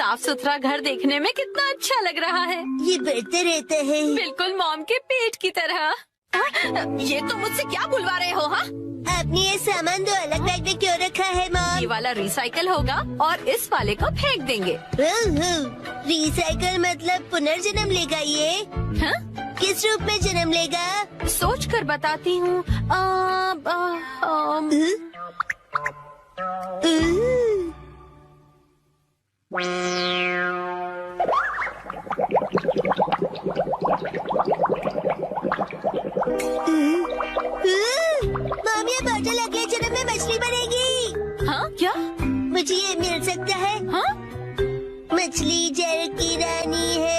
साफ सुथरा घर देखने में कितना अच्छा लग रहा है। ये बढ़ता रहता है। बिल्कुल मॉम के पेट की तरह। ये तुम मुझसे क्या बुलवा रहे हो? हाँ, आपने ये सामान दो अलग बैग में क्यों रखा है ये मॉम? वाला रिसाइकल होगा और इस वाले को फेंक देंगे। रिसाइकल मतलब पुनर्जन्म लेगा ये? हाँ? किस रूप में जन्म लेगा? सोच कर बताती हूँ। मॉम, ये बॉटल अगले जन्म में मछली बनेगी। हाँ क्या? मुझे ये मिल सकता है? हाँ? मछली जल की रानी है।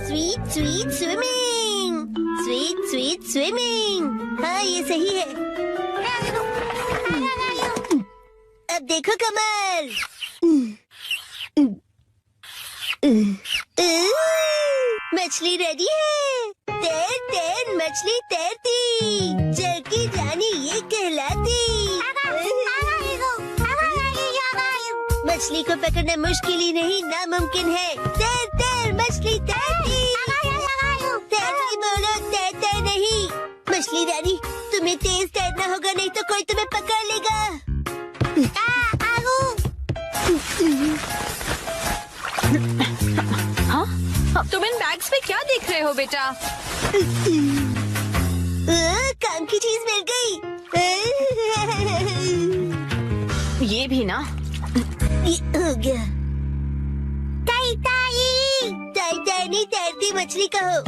Sweet sweet swimming, sweet sweet swimming. हाँ, ये सही है। अब देखो कमल। मछली रेडी है। तैर तैर मछली तैरती, जल की रानी ये कहलाती। मछली को पकड़ना मुश्किल ही नहीं नामुमकिन है। तैर तैर मछली तैरती। तैरती बोलो, तैरते नहीं। मछली रानी, तुम्हें तेज तैरना होगा, नहीं तो कोई तुम्हें पकड़ लेगा। हाँ? तुम इन बैग्स में क्या देख रहे हो बेटा? काम की चीज मिल गई। ये भी ना। ये हो गया। ताई ताई, ताई ताई नहीं, तैरती मछली कहो।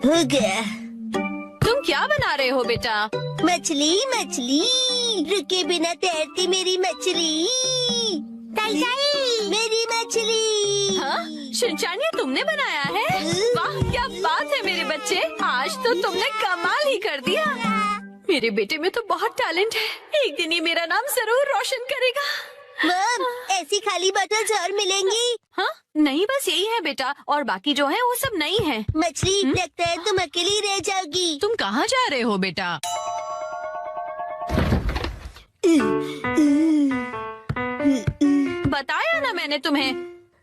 हो गया। तुम क्या बना रहे हो बेटा? मछली मछली, रुके बिना तैरती मेरी मछली। ताई ताई, मेरी मछली। हाँ? शिनचैन, ये तुमने बनाया है? वाह, क्या बात है मेरे बच्चे, आज तो तुमने कमाल ही कर दिया। मेरे बेटे में तो बहुत टैलेंट है, एक दिन ये मेरा नाम जरूर रोशन करेगा। मॉम, ऐसी खाली बॉटल्स और मिलेंगी? हाँ? नहीं, बस यही है बेटा, और बाकी जो है वो सब नहीं है। मछली, लगता है तुम अकेली रह जाओगी। तुम कहाँ जा रहे हो बेटा? बताया ना मैंने तुम्हें।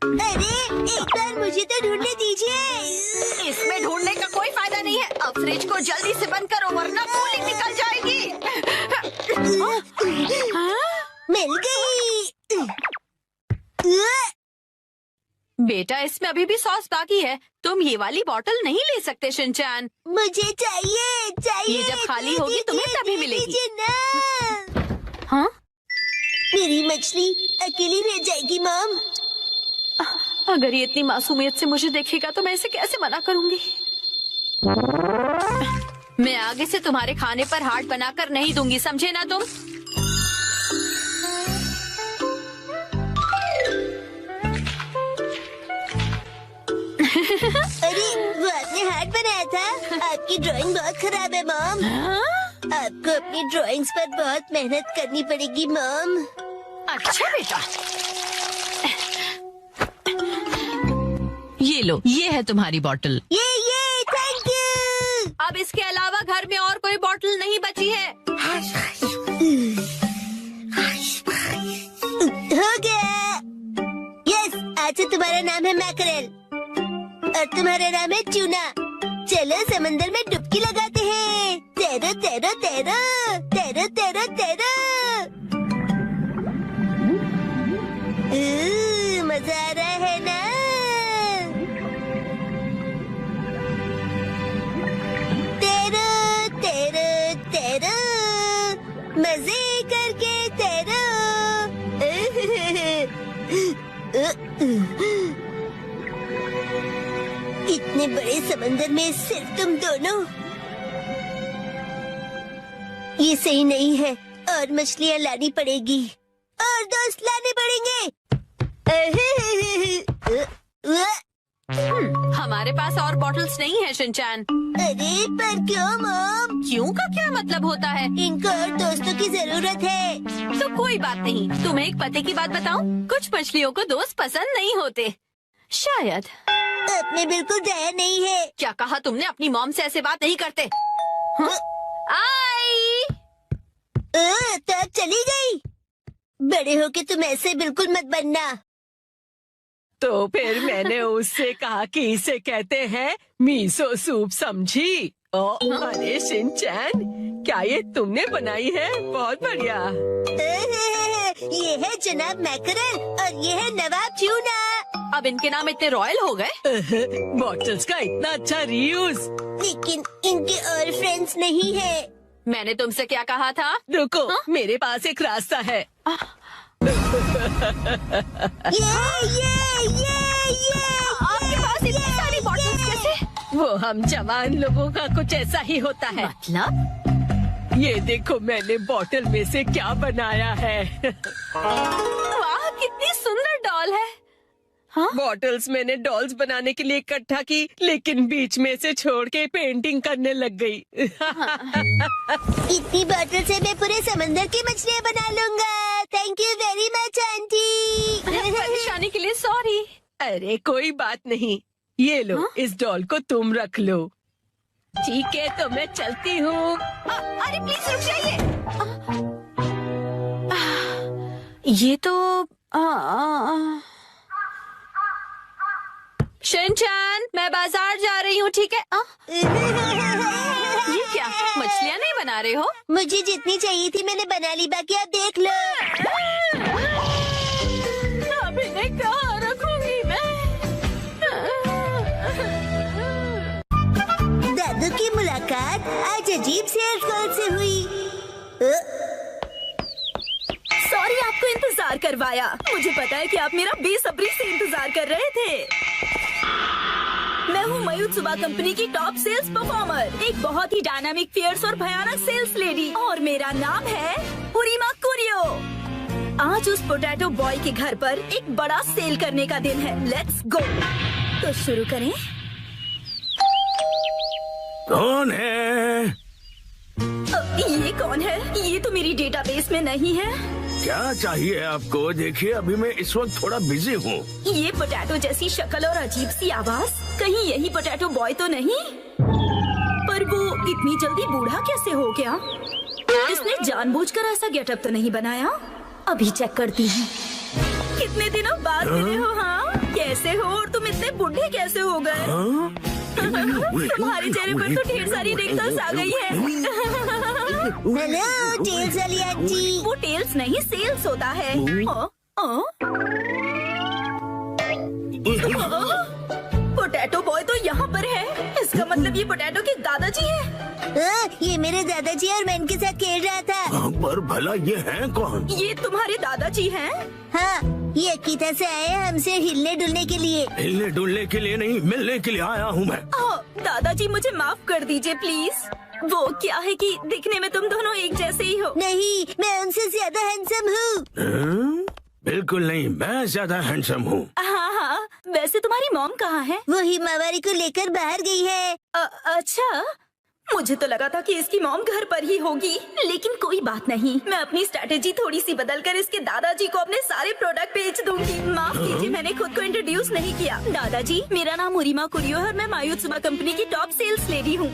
अरे, एक बार मुझे तो ढूंढने दीजिए। इसमें ढूंढने का कोई फायदा नहीं है। अब फ्रिज को जल्दी से बंद करो वरना कूलिंग निकल जाएगी। हाँ? मिल गई। बेटा, इसमें अभी भी सॉस बाकी है, तुम ये वाली बोतल नहीं ले सकते शिनचैन। मुझे चाहिए चाहिए। ये जब खाली होगी तुम्हें तभी मिलेगी। दीजिए ना। हाँ? मेरी मछली अकेली रह जाएगी मॉम। अगर ये इतनी मासूमियत से मुझे देखेगा तो मैं इसे कैसे मना करूंगी? मैं आगे से तुम्हारे खाने पर हाथ बनाकर नहीं दूंगी, समझे ना तुम? अरे, वो आपने हार्ट बनाया था। आपकी ड्राइंग बहुत खराब है मॉम। हाँ? आपको अपनी ड्राइंग्स पर बहुत मेहनत करनी पड़ेगी मॉम। अच्छा बेटा, ये लो, ये है तुम्हारी बोतल। ये थैंक यू। अब इसके अलावा घर में और कोई बोतल नहीं बची है। हो गया। यस, आज से तुम्हारा नाम है मैकरेल और तुम्हारा नाम है ट्यूना। चलो समंदर में डुबकी लगाते हैं। तैरो तैरो तैरो तैरो तैरो तैरो। मजा आ रहा है ना? तैरो तैरो तैरो, मजे करके तैरो। इतने बड़े समंदर में सिर्फ तुम दोनों? ये सही नहीं है, और मछलियाँ लानी पड़ेगी और दोस्त लाने पड़ेंगे। हमारे पास और बॉटल्स नहीं है शिनचैन। अरे, पर क्यों मॉम? क्यों का क्या मतलब होता है? इनको और दोस्तों की जरूरत है। तो कोई बात नहीं, तुम्हें एक पते की बात बताऊं? कुछ मछलियों को दोस्त पसंद नहीं होते, शायद। आपने बिल्कुल दया नहीं है। क्या कहा तुमने? अपनी मॉम से ऐसे बात नहीं करते। हाँ? आई। तो अब चली गई। बड़े होके तुम ऐसे बिल्कुल मत बनना। तो फिर मैंने उससे कहा कि इसे कहते हैं मीसो सूप, समझी? अरे शिनचैन, क्या ये तुमने बनाई है? बहुत बढ़िया। ये है जनाब मैकरल और ये है नवाब ट्यूना। अब इनके नाम इतने रॉयल हो गए। बॉटल्स का इतना अच्छा रीयूज। लेकिन इनके और फ्रेंड्स नहीं है। मैंने तुमसे क्या कहा था? रुको, मेरे पास एक रास्ता है। ये आपके पास इतनी सारी बॉटल्स कैसे? वो हम जवान लोगों का कुछ ऐसा ही होता है। मतलब? ये देखो मैंने बॉटल में से क्या बनाया है। वाह, कितनी सुंदर डॉल है। हाँ? बॉटल्स मैंने डॉल्स बनाने के लिए इकट्ठा की, लेकिन बीच में से छोड़ के पेंटिंग करने लग गई। इतनी बॉटल से मैं पूरे समंदर की मछलियाँ बना लूंगा। Thank you very much aunty. परेशानी के लिए सॉरी। अरे कोई बात नहीं, ये लो। इस डॉल को तुम रख लो। ठीक है, तो मैं चलती हूँ। अरे प्लीज रुक जाइए। ये तो शिनचैन, मैं बाजार जा रही हूँ, ठीक है? ये क्या, मछलियाँ नहीं बना रहे हो? मुझे जितनी चाहिए थी मैंने बना ली, बाकी आप देख लो। अब इन्हें कहाँ रखूंगी मैं? दादू की मुलाकात आज अजीब से अल्फाज से हुई। सॉरी आपको इंतजार करवाया। मुझे पता है कि आप मेरा बेसब्री से इंतजार कर रहे थे। मैं हूँ मायुत्सुबा कंपनी की टॉप सेल्स परफॉर्मर, एक बहुत ही डायनामिक, फियर्स और भयानक सेल्स लेडी, और मेरा नाम है हुरिमा कुरियो। आज उस पोटैटो बॉय के घर पर एक बड़ा सेल करने का दिन है। Let's go. तो शुरू करें। कौन है? ये कौन है? ये तो मेरी डेटाबेस में नहीं है। क्या चाहिए आपको? देखिए अभी मैं इस वक्त थोड़ा बिजी हूँ। ये पोटैटो जैसी शक्ल और अजीब सी आवाज, कहीं यही पोटैटो बॉय तो नहीं? पर वो इतनी जल्दी बूढ़ा कैसे हो गया? इसने जानबूझकर ऐसा गेटअप तो नहीं बनाया? अभी चेक करती हूँ। कितने दिनों बाद मिले हो? हाँ, कैसे हो? और तुम इतने बूढ़े कैसे हो गए? तुम्हारे चेहरे पर तो ढेर सारी रिंकल्स आ गई है। हेलो टेल्स वाली आंटी। वो टेल्स नहीं, सेल्स होता है। पोटैटो बॉय तो यहाँ पर है। इसका मतलब ये पोटैटो के दादाजी हैं। ये मेरे दादाजी और मैं इनके साथ खेल रहा था। पर भला ये हैं कौन? ये तुम्हारे दादाजी हैं? हाँ, ये अकीता से आए हैं हमसे हिलने डुलने के लिए। हिलने डुलने के लिए नहीं, मिलने के लिए आया हूँ मैं। दादाजी मुझे माफ कर दीजिए प्लीज। वो क्या है कि दिखने में तुम दोनों एक जैसे ही हो। नहीं, मैं उनसे ज्यादा हैंडसम हूँ। बिल्कुल नहीं, मैं ज्यादा हैंडसम हूँ। हाँ, वैसे तुम्हारी मॉम कहाँ है? वो हिमावारी को लेकर बाहर गई है। अच्छा, मुझे तो लगा था कि इसकी मॉम घर पर ही होगी, लेकिन कोई बात नहीं। मैं अपनी स्ट्रैटेजी थोड़ी सी बदलकर इसके दादाजी को अपने सारे प्रोडक्ट बेच दूंगी। माफ कीजिए, मैंने खुद को इंट्रोड्यूस नहीं किया। दादाजी, मेरा नाम हुरिमा कुरियो है और मैं मायुत्सुबा कंपनी की टॉप सेल्स लेडी हूँ।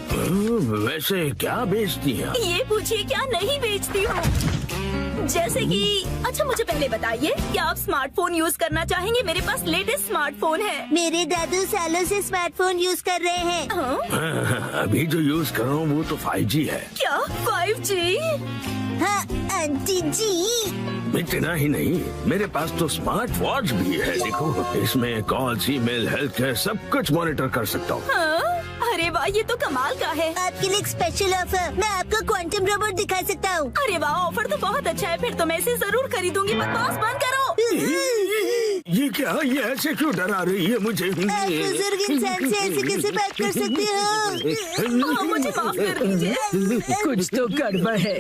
वैसे क्या बेचती हैं? ये पूछिए, क्या नहीं बेचती हूँ? जैसे कि अच्छा, मुझे पहले बताइए, क्या आप स्मार्टफोन यूज करना चाहेंगे? मेरे पास लेटेस्ट स्मार्टफोन है। मेरे दादू सालों से स्मार्टफोन यूज कर रहे हैं। अभी जो यूज कर रहा हूँ वो तो 5G है। क्या 5G? हाँ आंटी जी। इतना ही नहीं, मेरे पास तो स्मार्ट वॉच भी है। देखो, इसमें कॉल्स, ईमेल, हेल्थ केयर सब कुछ मॉनिटर कर सकता हूँ। अरे वाह, ये तो कमाल का है। आपके लिए एक स्पेशल ऑफर, मैं आपको क्वांटम रोबोट दिखा सकता हूँ। अरे वाह, ऑफर तो बहुत अच्छा है। फिर तो मैं इसे जरूर खरीदूंगी। बकवास बंद करो। ये क्या? ये ऐसे क्यों डरा रही है मुझे? आप बुजुर्ग इंसान से ऐसे कैसे बात कर सकते हो? मुझे माफ कर दीजिए। कुछ तो गड़बड़ है।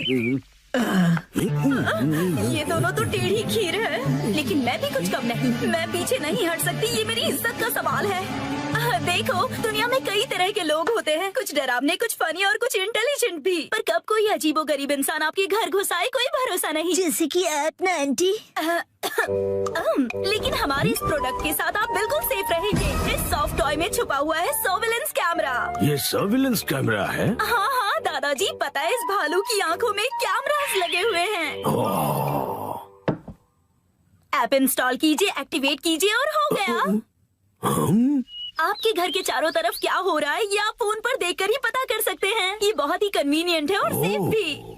ये दोनों तो टेढ़ी खीर है, लेकिन मैं भी कुछ कम नहीं। मैं पीछे नहीं हट सकती, ये मेरी इज्जत का सवाल है। देखो, दुनिया में कई तरह के लोग होते हैं, कुछ डरावने, कुछ फनी और कुछ इंटेलिजेंट भी। पर कब कोई अजीबोगरीब इंसान आपके घर घुस आए, कोई भरोसा नहीं। जैसे कि आप ना आंटी। लेकिन हमारे इस प्रोडक्ट के साथ आप बिल्कुल सेफ रहेंगे। इस सॉफ्ट टॉय में छुपा हुआ है सर्विलेंस कैमरा। ये सर्विलेंस कैमरा है? हाँ हाँ दादाजी, पता है इस भालू की आंखों में कैमरास लगे हुए हैं। ऐप इंस्टॉल कीजिए, एक्टिवेट कीजिए और हो गया। आपके घर के चारों तरफ क्या हो रहा है ये आप फोन पर देखकर ही पता कर सकते हैं। ये बहुत ही कन्वीनियंट है और सेफ भी।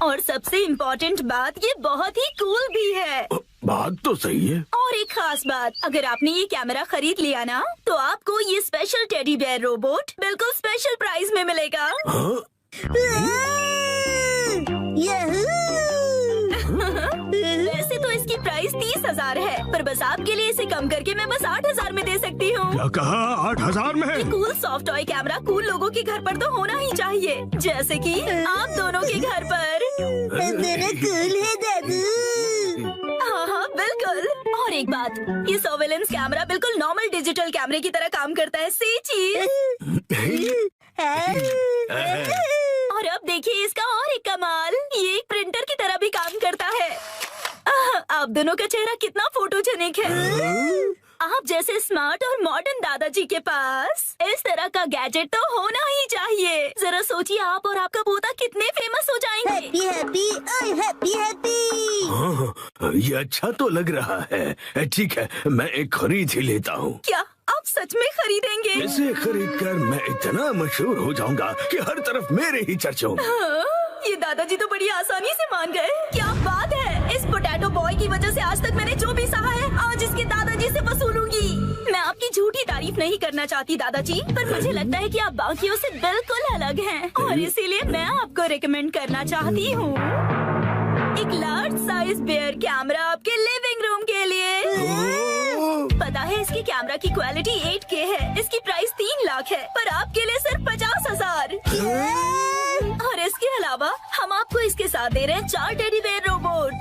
और सबसे इम्पोर्टेंट बात, ये बहुत ही कूल भी है। बात तो सही है। और एक खास बात, अगर आपने ये कैमरा खरीद लिया ना, तो आपको ये स्पेशल टेडी बेयर रोबोट बिल्कुल स्पेशल प्राइस में मिलेगा। हाँ? वैसे तो इसकी प्राइस 30,000 है, पर बस आपके लिए इसे कम करके मैं बस 8,000 में दे सकती हूँ। क्या कहा? 8,000 में? Cool soft toy camera cool लोगों के घर पर तो होना ही चाहिए, जैसे कि आप दोनों के घर पर। मेरा कूल है दादू। हाँ हाँ बिल्कुल। और एक बात, ये सर्वेलेंस कैमरा बिल्कुल नॉर्मल डिजिटल कैमरे की तरह काम करता है। सी चीज। और अब देखिए इसका और एक कमाल, ये एक प्रिंटर की तरह भी काम करता है। आप दोनों का चेहरा कितना फोटोजेनिक है। आप जैसे स्मार्ट और मॉडर्न दादाजी के पास इस तरह का गैजेट तो होना ही चाहिए। जरा सोचिए, आप और आपका पोता कितने फेमस हो जाएंगे। हैप्पी हैप्पी ओए हैप्पी हैप्पी। हाँ, ये अच्छा तो लग रहा है। ठीक है, मैं एक खरीद ही लेता हूँ। क्या आप सच में खरीदेंगे? इसे खरीद कर मैं इतना मशहूर हो जाऊंगा कि हर तरफ मेरे ही चर्चे होंगे। हाँ, ये दादाजी तो बड़ी आसानी से मान गए। क्या बात है, इस पोटैटो बॉय की वजह से आज तक मैंने जो भी सहा है आज इसके दादाजी से वसूलूंगी। मैं आपकी झूठी तारीफ नहीं करना चाहती दादाजी, पर मुझे लगता है कि आप बाकियों से बिल्कुल अलग हैं और इसीलिए मैं आपको रिकमेंड करना चाहती हूँ एक लार्ज साइज बेयर कैमरा आपके लिविंग रूम के लिए। पता है इसकी कैमरा की क्वालिटी 8K है, इसकी प्राइस 3 लाख है, पर आपके लिए सिर्फ 50,000। और इसके अलावा हम आपको इसके साथ दे रहे हैं 4 टेडी बेयर रोबोट।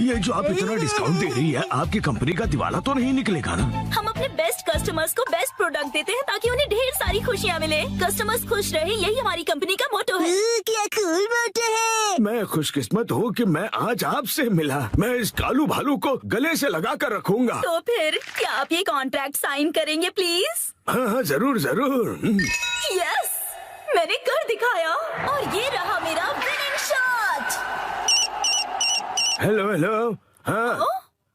ये जो आप इतना डिस्काउंट दे रही है, आपकी कंपनी का दिवाला तो नहीं निकलेगा ना? हम अपने बेस्ट कस्टमर्स को बेस्ट प्रोडक्ट देते हैं ताकि उन्हें ढेर सारी खुशियाँ मिले। कस्टमर्स खुश रहे, यही हमारी कंपनी का मोटो है। क्या कूल मोटो है। मैं खुशकिस्मत हूँ कि मैं आज आपसे मिला। मैं इस कालू भालू को गले से लगा कर रखूंगा। तो फिर क्या आप ये कॉन्ट्रैक्ट साइन करेंगे प्लीज? हाँ हाँ, जरूर जरूर। यस, मैंने कर दिखाया और ये रहा मेरा विनिंग शॉट। Hello hello. हाँ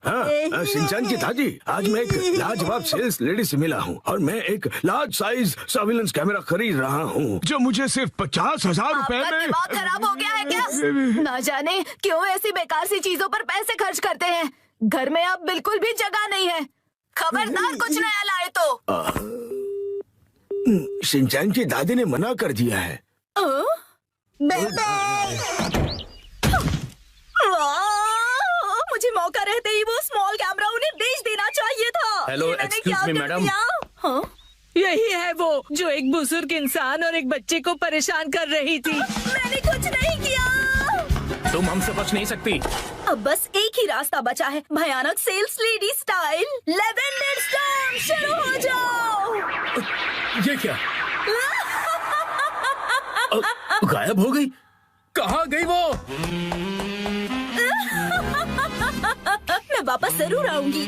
हाँ, शिनचैन की दादी, आज मैं एक लाजवाब सेल्स लेडी से मिला हूँ और मैं एक लार्ज साइज सर्विलेंस कैमरा खरीद रहा हूँ जो मुझे सिर्फ 50,000 रुपए आपका में। दिमाग खराब हो गया है क्या? ना जाने क्यों ऐसी बेकार सी चीजों पर पैसे खर्च करते हैं। घर में अब बिल्कुल भी जगह नहीं है। खबरदार कुछ नया लाए तो। शिनचैन की दादी ने मना कर दिया है। Bye bye. मुझे मौका रहते ही वो स्मॉल कैमरा उन्हें बेच देना चाहिए था। हेलो, ये मैंने एक्सक्यूज क्या मी, कर मैडम। दिया? हाँ? यही है वो जो एक बुजुर्ग इंसान और एक बच्चे को परेशान कर रही थी। मैंने कुछ नहीं किया। तुम हमसे बच नहीं सकती। अब बस एक ही रास्ता बचा है, भयानक sales lady style. Lavender storm, शुरू हो जाओ। ये क्या? गायब हो गई? कहाँ गई वो? मैं वापस जरूर आऊंगी।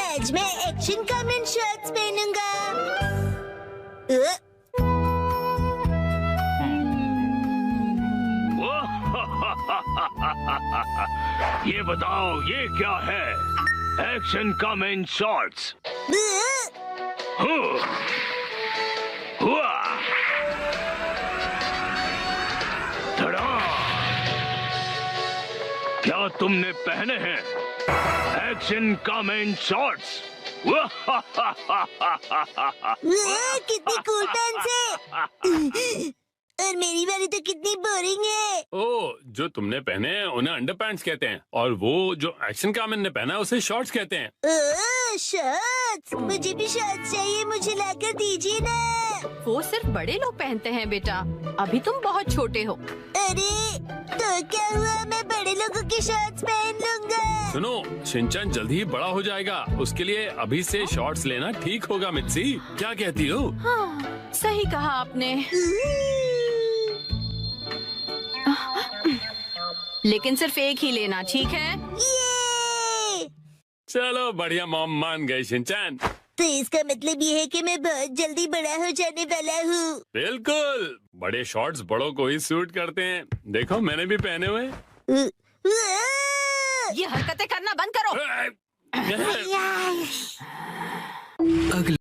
आज मैं एक्शन कमेंट शर्ट्स पहनूंगा। ये बताओ, ये क्या है? Action comment shorts. हुआ क्या तुमने पहने हैं एक्शन कमेंट शॉर्ट्स? कितनी कूल पैंट्स है। और मेरी वाली तो कितनी बोरिंग है। ओ, जो तुमने पहने हैं उन्हें अंडरपैंट्स कहते हैं और वो जो एक्शन कामन ने पहना है उसे शॉर्ट्स कहते हैं। शर्ट्स, मुझे भी शर्ट्स चाहिए, मुझे लाकर दीजिए ना। वो सिर्फ बड़े लोग पहनते हैं बेटा, अभी तुम बहुत छोटे हो। अरे तो क्या हुआ, मैं बड़े लोगों की शर्ट्स पहन लूंगा। सुनो, शिनचैन जल्दी ही बड़ा हो जाएगा, उसके लिए अभी से शॉर्ट्स लेना ठीक होगा। मित्सी, क्या कहती हो? हाँ, सही कहा आपने। लेकिन सिर्फ एक ही लेना, ठीक है? ये चलो बढ़िया, मॉम मान गए शिनचैन। तो इसका मतलब ये है कि मैं बहुत जल्दी बड़ा हो जाने वाला हूँ। बिल्कुल, बड़े शॉर्ट्स बड़ों को ही सूट करते हैं। देखो मैंने भी पहने हुए। ये हरकतें करना बंद करो। अगले